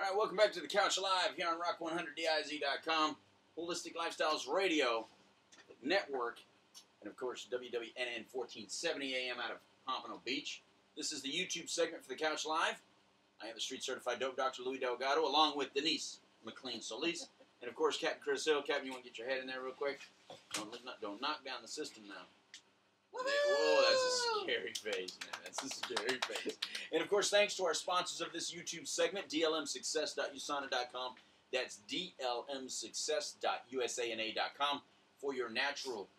All right, welcome back to the Couch Live here on Rock100DIZ.com, Holistic Lifestyles Radio Network, and of course WWNN 1470 AM out of Pompano Beach. This is the YouTube segment for the Couch Live. I am the street certified dope doctor Lui Delgado, along with Denise McLean Solis, and of course Capn Chris Hill. Capn, you want to get your head in there real quick? Don't knock down the system now. Whoa, that's a scary face, man. That's a scary face. And, of course, thanks to our sponsors of this YouTube segment, dlmsuccess.usana.com. That's dlmsuccess.usana.com for your natural,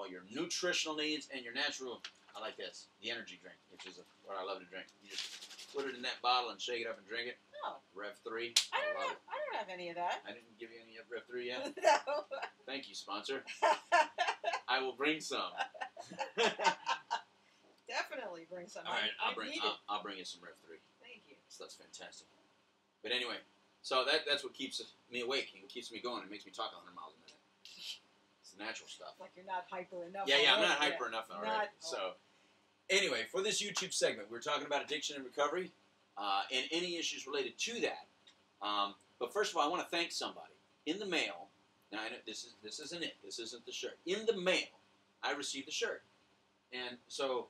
your nutritional needs and your natural, I like this, the energy drink, which is what I love to drink. You just put it in that bottle and shake it up and drink it. Oh. Rev 3. I don't have any of that. I didn't give you any of Rev 3 yet? No. Thank you, sponsor. I will bring some. Definitely bring some. All right, I'll bring you some Rev 3. Thank you. So that's fantastic. But anyway, so that's what keeps me awake and keeps me going. It makes me talk 100 miles a minute. It's the natural stuff. Like you're not hyper enough. Yeah, I'm not hyper enough already. So anyway, for this YouTube segment, we're talking about addiction and recovery and any issues related to that. But first of all, I want to thank somebody. In the mail, now I know this isn't it. This isn't the shirt. In the mail, I received the shirt. And so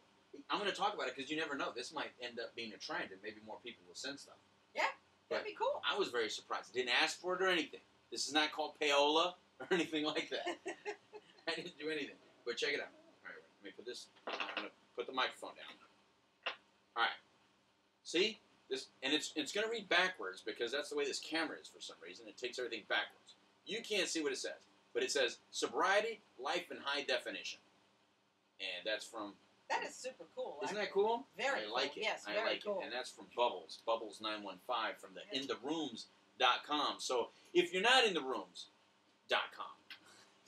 I'm going to talk about it because you never know. This might end up being a trend and maybe more people will send stuff. Yeah, that'd be cool. I was very surprised. I didn't ask for it or anything. This is not called payola or anything like that. I didn't do anything. But check it out. All right, let me put this. I'm going to put the microphone down. All right. See? This, and it's going to read backwards because that's the way this camera is for some reason. It takes everything backwards. You can't see what it says. But it says, Sobriety, Life in High Definition. And that's from... That is super cool. Isn't that cool? Very cool. I like it. Yes, I very like cool. it. And that's from Bubbles. Bubbles915 from the intherooms.com. So if you're not in the rooms.com,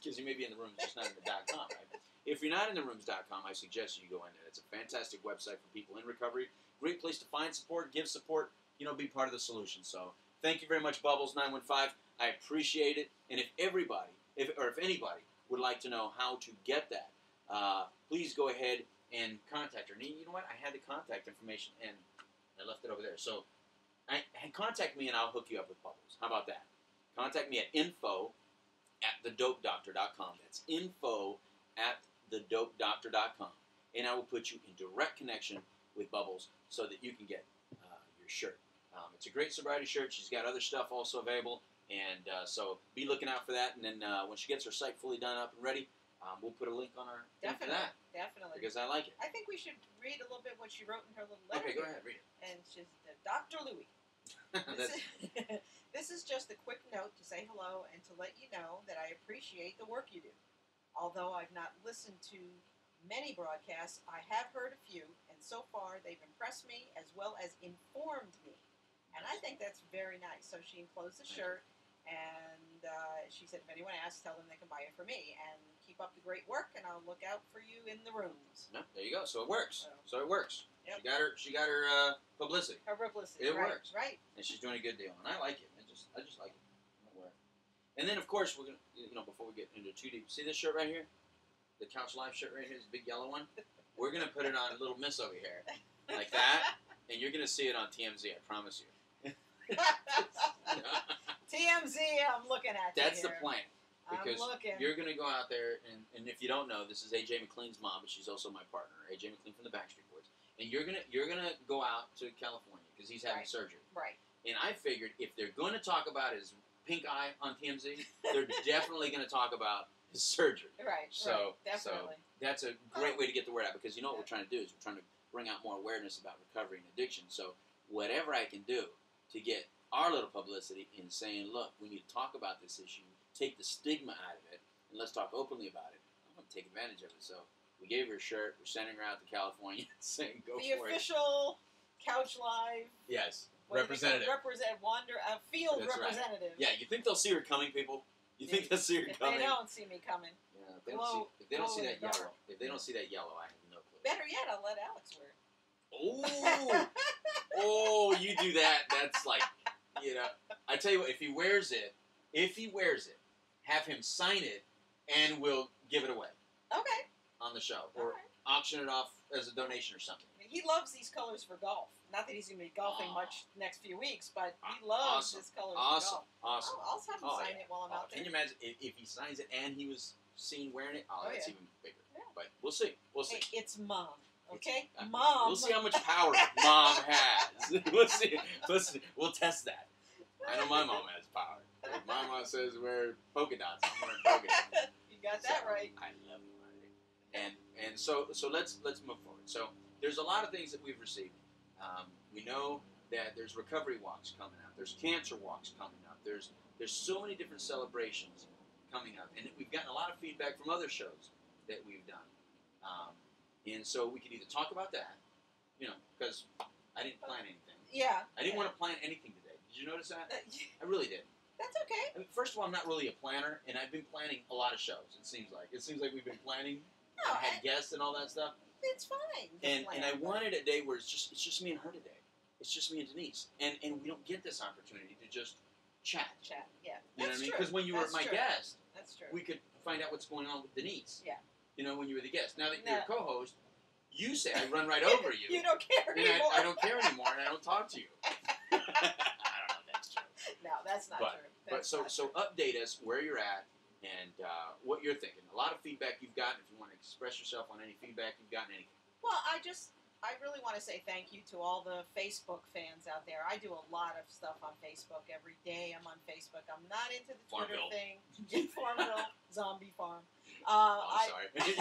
because you may be in the rooms, just not in the .com, right? If you're not in the rooms.com, I suggest you go in there. It's a fantastic website for people in recovery. Great place to find support, give support, be part of the solution. So thank you very much, Bubbles915. I appreciate it. And if anybody would like to know how to get that, please go ahead and contact her. And you know what? I had the contact information, and I left it over there. So contact me, and I'll hook you up with Bubbles. How about that? Contact me at info@thedopedoctor.com. That's info@thedopedoctor.com. And I will put you in direct connection with Bubbles so that you can get your shirt. It's a great sobriety shirt. She's got other stuff also available. And so be looking out for that. And then when she gets her site fully done up and ready, we'll put a link on our thing for that. Definitely. Because I like it. I think we should read a little bit what she wrote in her little letter. Okay, go ahead, read it. And she's Dr. Louie. This is just a quick note to say hello and to let you know that I appreciate the work you do. Although I've not listened to many broadcasts, I have heard a few, and so far they've impressed me as well as informed me. And I think that's very nice. So she enclosed the shirt, and she said, if anyone asks, tell them they can buy it for me. And keep up the great work, and I'll look out for you in the rooms. No, there you go. So it works. So it works. Yep. She got her publicity. Her publicity. It works. Right. And she's doing a good deal, and I like it. I just like it. I'm gonna wear it. And then of course we're gonna before we get into too deep, see this shirt right here, the Couch Live shirt right here, this big yellow one. We're gonna put it on Little Miss over here, like that, and you're gonna see it on TMZ. I promise you. TMZ, I'm looking at you. That's the plan. Because I'm looking. You're going to go out there, and if you don't know, this is AJ McLean's mom, but she's also my partner, AJ McLean from the Backstreet Boys. And you're gonna go out to California because he's having surgery. Right. And I figured if they're going to talk about his pink eye on TMZ, they're definitely going to talk about his surgery. Right. So definitely. So that's a great way to get the word out because what we're trying to do is we're trying to bring out more awareness about recovery and addiction. So whatever I can do to get our little publicity in saying, look, we need to talk about this issue, take the stigma out of it, and let's talk openly about it. I'm going to take advantage of it. So we gave her a shirt. We're sending her out to California saying go for it. The official Couch Live. Yes. Representative. Field That's representative. Right. Yeah, you think they'll see her coming, people? You think they'll see her coming? If they don't see me coming. Yeah, if they don't see that yellow. If they don't see that yellow, I have no clue. Better yet, I'll let Alex wear it. Oh, you do that. That's like, I tell you what, if he wears it, have him sign it, and we'll give it away. Okay. On the show. Or auction it off as a donation or something. He loves these colors for golf. not that he's going to be golfing much the next few weeks, but he loves his colors. Awesome. I'll have him sign it while I'm out there. Can you imagine if he signs it and he was seen wearing it? Oh, that's yeah. even bigger. Yeah. But we'll see. We'll see. Hey, it's Mom. Okay, Mom. We'll see how much power Mom has. We'll see. We'll test that. I know my mom has power. If my mom says wear polka dots, I'm wearing polka dots. You got that right. I love it. And so let's move forward. So there's a lot of things that we've received. We know that there's recovery walks coming up. There's cancer walks coming up. There's so many different celebrations coming up, and we've gotten a lot of feedback from other shows that we've done. And so we could either talk about that, because I didn't plan anything. Yeah. I didn't want to plan anything today. Did you notice that? I really did. That's okay. I mean, first of all, I'm not really a planner, and I've been planning a lot of shows. It seems like we've been planning and had guests and all that stuff. It's fine. And I wanted a day where it's just me and her today. It's just me and Denise, and we don't get this opportunity to just chat. Yeah. You know what I mean? Because when you were my guest, that's true. we could find out what's going on with Denise. Yeah. When you were the guest. Now that you're a co-host, you say I run right over you. You don't care anymore. I don't care anymore, and I don't talk to you. I don't know if that's true. No, that's not true. So update us where you're at and what you're thinking. A lot of feedback you've gotten. If you want to express yourself on any feedback you've gotten, anything. Well, I really want to say thank you to all the Facebook fans out there. I do a lot of stuff on Facebook every day. I'm on Facebook. I'm not into the Twitter thing. Farmville, Zombie Farm. Sorry. you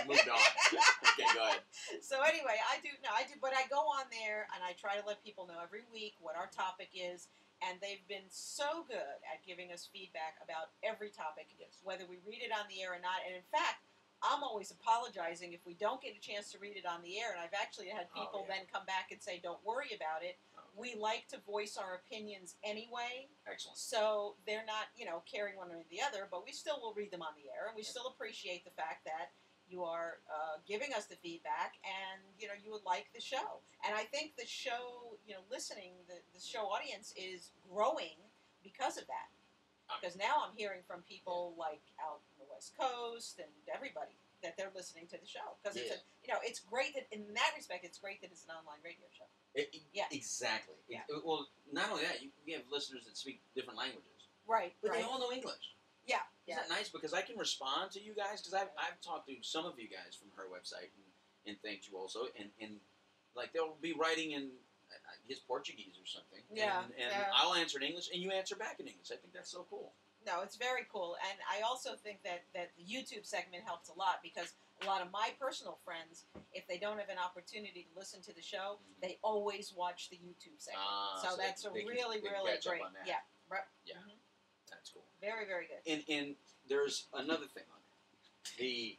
moved on. Okay, go ahead. So anyway, I do, but I go on there and I try to let people know every week what our topic is, and they've been so good at giving us feedback about every topic, whether we read it on the air or not. And in fact, I'm always apologizing if we don't get a chance to read it on the air, and I've actually had people then come back and say, don't worry about it. We like to voice our opinions anyway. Excellent. So they're not, carrying one or the other, but we still will read them on the air, and we still appreciate the fact that you are giving us the feedback, and, you would like the show. And I think the show, listening, the show audience is growing because of that. Because now I'm hearing from people like out in the West Coast and everybody that they're listening to the show. Because it's great that, in that respect, it's great that it's an online radio show. Exactly. Yeah. Well, not only that, we have listeners that speak different languages. Right. But they all know English. Yeah. Isn't that nice? Because I can respond to you guys. Because I've talked to some of you guys from her website and thanked you also. And like they'll be writing in his Portuguese or something. Yeah. And I'll answer in English and you answer back in English. I think that's so cool. No, it's very cool. And I also think that the YouTube segment helps a lot because a lot of my personal friends, if they don't have an opportunity to listen to the show, they always watch the YouTube segment. So that's really great. Yeah. Right. Yeah. Mm-hmm. That's cool. Very, very good. And there's another thing on there.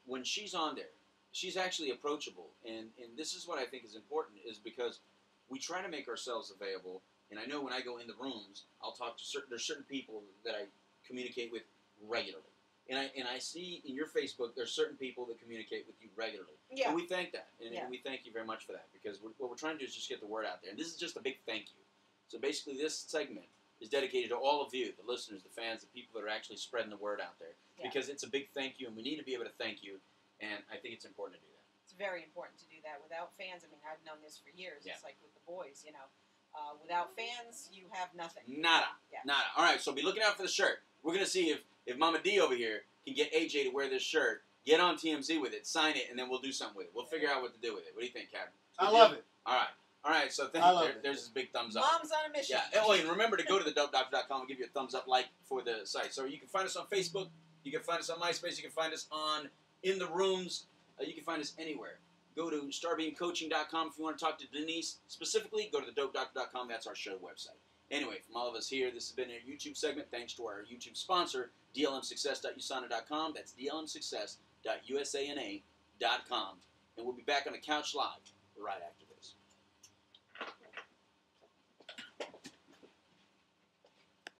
When she's on there, she's actually approachable. And this is what I think is important is because we try to make ourselves available. And I know when I go in the rooms, I'll talk to there's certain people that I communicate with regularly. And I see in your Facebook, there's certain people that communicate with you regularly. Yeah. And we thank that. And we thank you very much for that. Because what we're trying to do is just get the word out there. And this is just a big thank you. So basically this segment is dedicated to all of you, the listeners, the fans, the people that are actually spreading the word out there. Yeah. Because it's a big thank you, and we need to be able to thank you. And I think it's important to do that. It's very important to do that. Without fans, I mean, I've known this for years. It's like with the boys, without fans, you have nothing. Nada. Yeah. Nada. All right, so be looking out for the shirt. We're going to see if Mama D over here can get AJ to wear this shirt, get on TMZ with it, sign it, and then we'll do something with it. We'll figure out what to do with it. What do you think, Capn? I love it. All right, so there's this big thumbs up. Mom's on a mission. Yeah. Oh, and remember to go to thedopedoctor.com and give you a thumbs up like for the site. So you can find us on Facebook. You can find us on MySpace. You can find us on In the Rooms. You can find us anywhere. Go to starbeamcoaching.com if you want to talk to Denise specifically. Go to thedopedoctor.com. That's our show website. Anyway, from all of us here, this has been a YouTube segment. Thanks to our YouTube sponsor, dlmsuccess.usana.com. That's dlmsuccess.usana.com. And we'll be back on the couch live right after this.